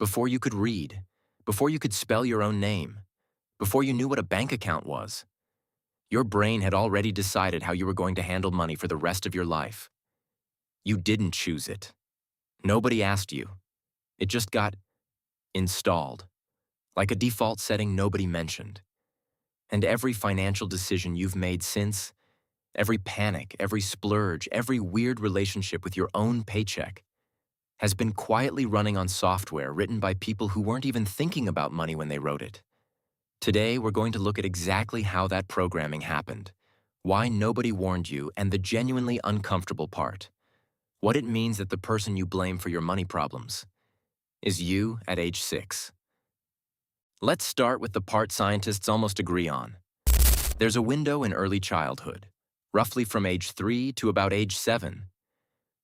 before you could read, before you could spell your own name, before you knew what a bank account was. Your brain had already decided how you were going to handle money for the rest of your life. You didn't choose it. Nobody asked you. It just got installed, like a default setting nobody mentioned. And every financial decision you've made since, every panic, every splurge, every weird relationship with your own paycheck, has been quietly running on software written by people who weren't even thinking about money when they wrote it. Today, we're going to look at exactly how that programming happened, why nobody warned you, and the genuinely uncomfortable part, what it means that the person you blame for your money problems is you at age 6. Let's start with the part scientists almost agree on. There's a window in early childhood, roughly from age 3 to about age 7,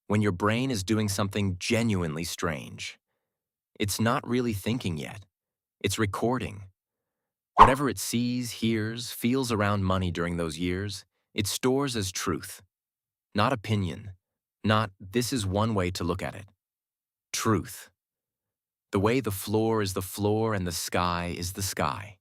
when your brain is doing something genuinely strange. It's not really thinking yet. It's recording. Whatever it sees, hears, feels around money during those years, it stores as truth. Not opinion. Not, this is one way to look at it. Truth. The way the floor is the floor and the sky is the sky.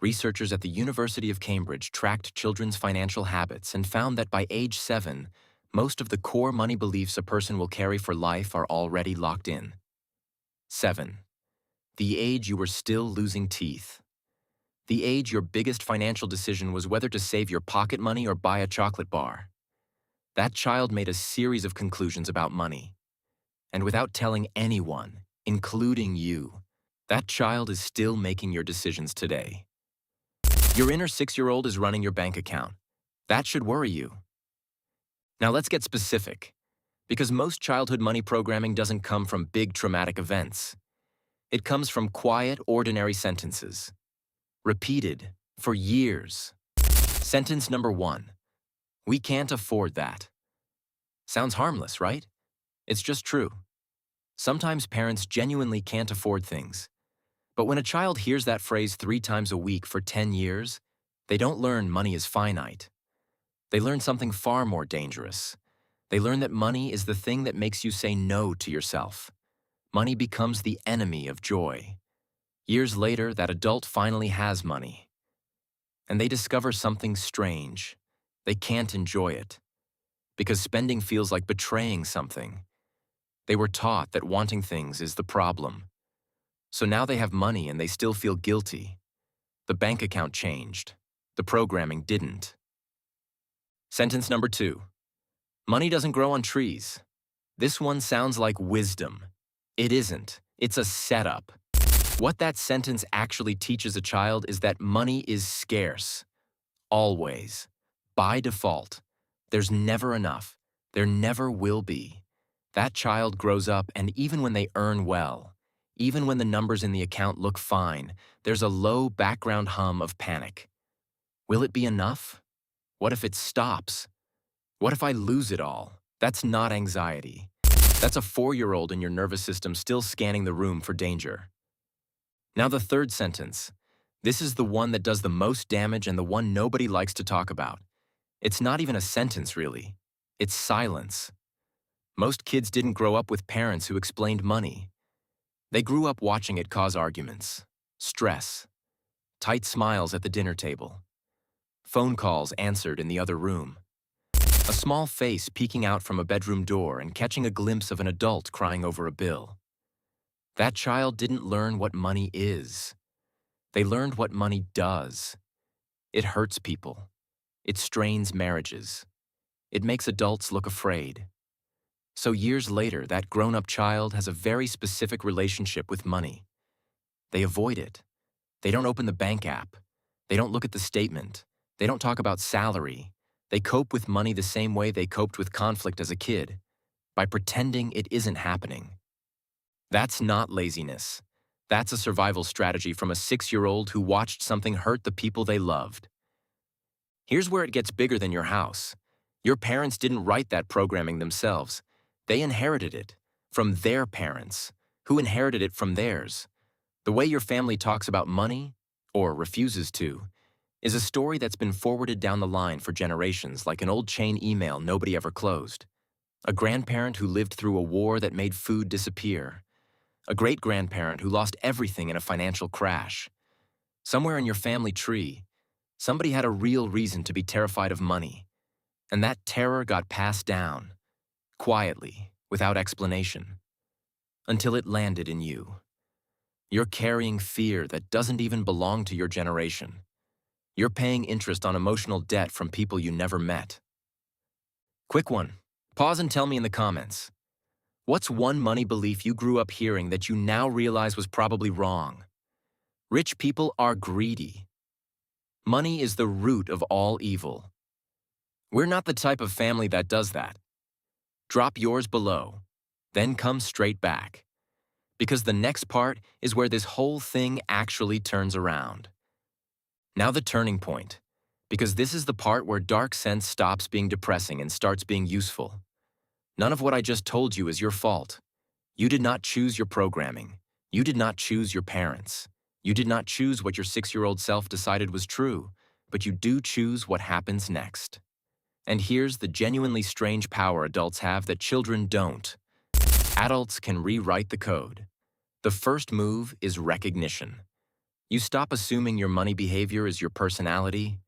Researchers at the University of Cambridge tracked children's financial habits and found that by age 7, most of the core money beliefs a person will carry for life are already locked in. 7. The age you were still losing teeth. The age your biggest financial decision was whether to save your pocket money or buy a chocolate bar. That child made a series of conclusions about money. And without telling anyone, including you, that child is still making your decisions today. Your inner 6-year-old is running your bank account. That should worry you. Now let's get specific, because most childhood money programming doesn't come from big traumatic events. It comes from quiet, ordinary sentences, repeated for years. Sentence number 1, we can't afford that. Sounds harmless, right? It's just true. Sometimes parents genuinely can't afford things. But when a child hears that phrase 3 times a week for 10 years, they don't learn money is finite. They learn something far more dangerous. They learn that money is the thing that makes you say no to yourself. Money becomes the enemy of joy. Years later, that adult finally has money. And they discover something strange. They can't enjoy it. Because spending feels like betraying something. They were taught that wanting things is the problem. So now they have money and they still feel guilty. The bank account changed. The programming didn't. Sentence number 2. Money doesn't grow on trees. This one sounds like wisdom. It isn't. It's a setup. What that sentence actually teaches a child is that money is scarce. Always. By default. There's never enough. There never will be. That child grows up, and even when they earn well, even when the numbers in the account look fine, there's a low background hum of panic. Will it be enough? What if it stops? What if I lose it all? That's not anxiety. That's a 4-year-old in your nervous system still scanning the room for danger. Now the third sentence. This is the one that does the most damage and the one nobody likes to talk about. It's not even a sentence, really. It's silence. Most kids didn't grow up with parents who explained money. They grew up watching it cause arguments, stress, tight smiles at the dinner table, phone calls answered in the other room, a small face peeking out from a bedroom door and catching a glimpse of an adult crying over a bill. That child didn't learn what money is. They learned what money does. It hurts people. It strains marriages. It makes adults look afraid. So years later, that grown-up child has a very specific relationship with money. They avoid it. They don't open the bank app. They don't look at the statement. They don't talk about salary. They cope with money the same way they coped with conflict as a kid, by pretending it isn't happening. That's not laziness. That's a survival strategy from a 6-year-old who watched something hurt the people they loved. Here's where it gets bigger than your house. Your parents didn't write that programming themselves. They inherited it from their parents, who inherited it from theirs. The way your family talks about money, or refuses to, is a story that's been forwarded down the line for generations like an old chain email nobody ever closed. A grandparent who lived through a war that made food disappear. a great-grandparent who lost everything in a financial crash. Somewhere in your family tree, somebody had a real reason to be terrified of money, and that terror got passed down, quietly, without explanation, until it landed in you. You're carrying fear that doesn't even belong to your generation. You're paying interest on emotional debt from people you never met. Quick one. Pause and tell me in the comments. What's one money belief you grew up hearing that you now realize was probably wrong? Rich people are greedy. Money is the root of all evil. We're not the type of family that does that. Drop yours below, then come straight back. Because the next part is where this whole thing actually turns around. Now the turning point, because this is the part where dark sense stops being depressing and starts being useful. None of what I just told you is your fault. You did not choose your programming. You did not choose your parents. You did not choose what your 6-year-old self decided was true, but you do choose what happens next. And here's the genuinely strange power adults have that children don't. Adults can rewrite the code. The first move is recognition. You stop assuming your money behavior is your personality.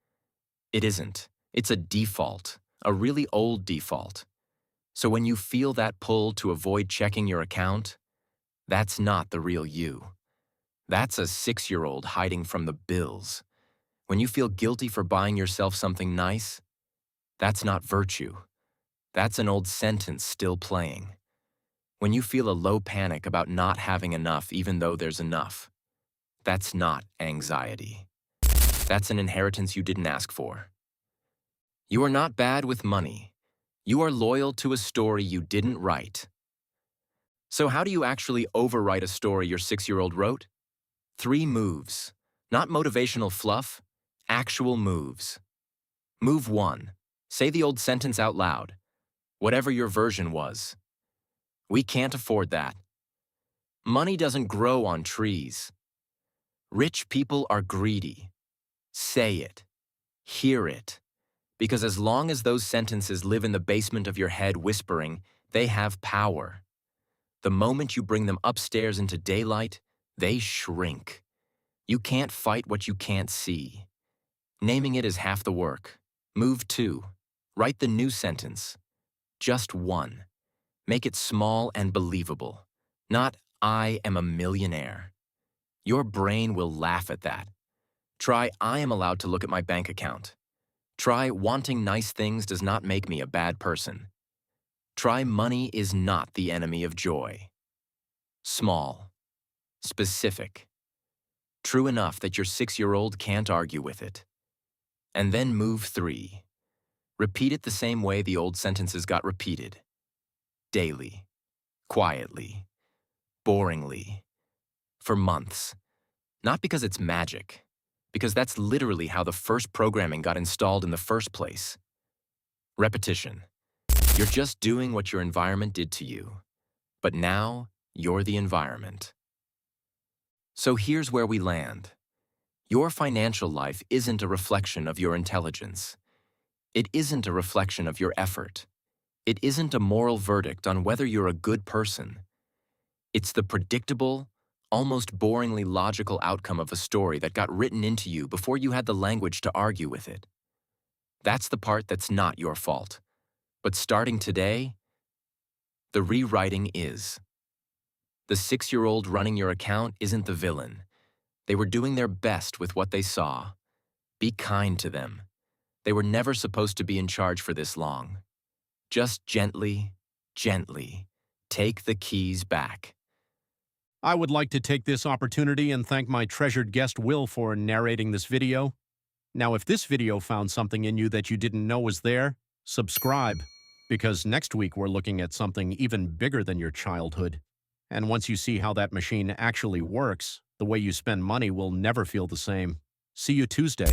It isn't. It's a default, a really old default. So when you feel that pull to avoid checking your account, that's not the real you. That's a 6-year-old hiding from the bills. When you feel guilty for buying yourself something nice, that's not virtue. That's an old sentence still playing. When you feel a low panic about not having enough even though there's enough, that's not anxiety. That's an inheritance you didn't ask for. You are not bad with money. You are loyal to a story you didn't write. So how do you actually overwrite a story your 6-year-old wrote? 3 moves. Not motivational fluff, actual moves. Move 1. Say the old sentence out loud. Whatever your version was. We can't afford that. Money doesn't grow on trees. Rich people are greedy. Say it. Hear it. Because as long as those sentences live in the basement of your head whispering, they have power. The moment you bring them upstairs into daylight, they shrink. You can't fight what you can't see. Naming it is half the work. Move 2. Write the new sentence. Just one. Make it small and believable. Not, I am a millionaire. Your brain will laugh at that. Try, I am allowed to look at my bank account. Try, wanting nice things does not make me a bad person. Try, money is not the enemy of joy. Small. Specific. True enough that your 6-year-old can't argue with it. And then move 3. Repeat it the same way the old sentences got repeated. Daily. Quietly. Boringly. For months. Not because it's magic. Because that's literally how the first programming got installed in the first place. Repetition. You're just doing what your environment did to you. But now, you're the environment. So here's where we land. Your financial life isn't a reflection of your intelligence. It isn't a reflection of your effort. It isn't a moral verdict on whether you're a good person. It's the predictable, almost boringly logical outcome of a story that got written into you before you had the language to argue with it. That's the part that's not your fault. But starting today, the rewriting is. The 6-year-old running your account isn't the villain. They were doing their best with what they saw. Be kind to them. They were never supposed to be in charge for this long. Just gently, gently, take the keys back. I would like to take this opportunity and thank my treasured guest Will for narrating this video. Now, if this video found something in you that you didn't know was there, subscribe, because next week we're looking at something even bigger than your childhood. And once you see how that machine actually works, the way you spend money will never feel the same. See you Tuesday.